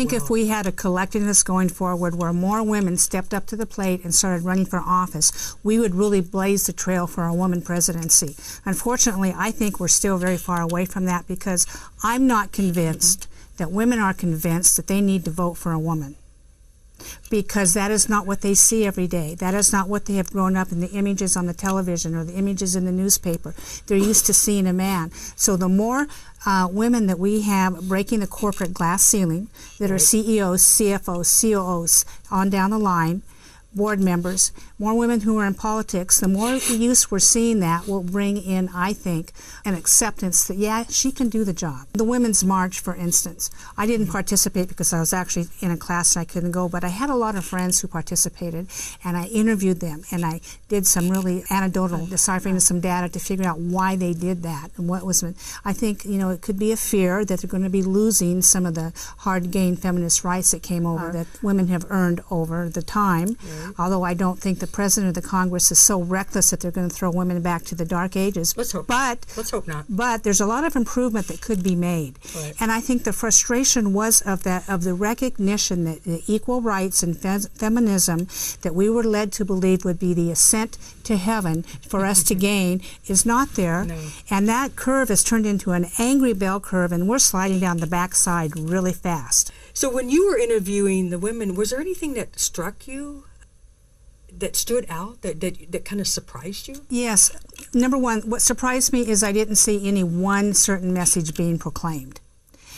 think if we had a collectiveness going forward where more women stepped up to the plate and started running for office, we would really blaze the trail for a woman presidency. Unfortunately, I think we're still very far away from that because I'm not convinced that women are convinced that they need to vote for a woman, because that is not what they see every day. That is not what they have grown up in, the images on the television or the images in the newspaper. They're used to seeing a man. So the more women that we have breaking the corporate glass ceiling, that are CEOs, CFOs, COOs, on down the line, board members, more women who are in politics, the more use we're seeing that will bring in, I think, an acceptance that, yeah, she can do the job. The Women's March, for instance, I didn't participate because I was actually in a class and I couldn't go, but I had a lot of friends who participated, and I interviewed them, and I did some really anecdotal deciphering of some data to figure out why they did that and what was. I think, you know, it could be a fear that they're going to be losing some of the hard-gained feminist rights that came over, that women have earned over the time. Although I don't think the President of the Congress is so reckless that they're going to throw women back to the dark ages. Let's hope not. But there's a lot of improvement that could be made. Right. And I think the frustration was of the recognition that the equal rights and feminism that we were led to believe would be the ascent to heaven for us to gain is not there. No. And that curve has turned into an angry bell curve, and we're sliding down the backside really fast. So when you were interviewing the women, was there anything that struck you, that stood out, that kind of surprised you? Yes. Number one, what surprised me is I didn't see any one certain message being proclaimed.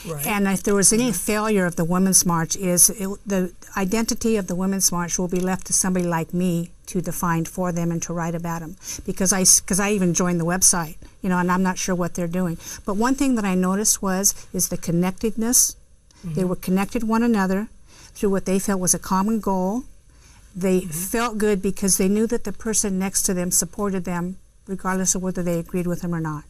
Right. And if there was any failure of the Women's March, the identity of the Women's March will be left to somebody like me to define for them and to write about them. Because I even joined the website, you know, and I'm not sure what they're doing. But one thing that I noticed is the connectedness. They were connected one another through what they felt was a common goal. They felt good because they knew that the person next to them supported them regardless of whether they agreed with them or not.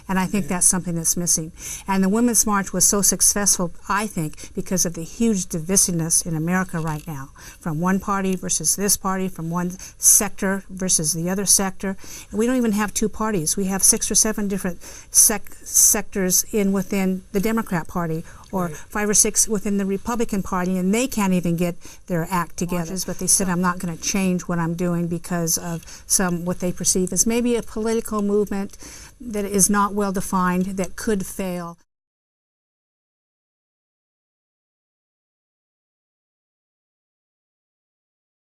And I think that's something that's missing. And the Women's March was so successful, I think, because of the huge divisiveness in America right now, from one party versus this party, from one sector versus the other sector. And we don't even have two parties. We have 6 or 7 different sectors within the Democrat Party, or 5 or 6 within the Republican Party, and they can't even get their act together. But they said, I'm not going to change what I'm doing because of what they perceive as maybe a political movement that is not well defined, that could fail.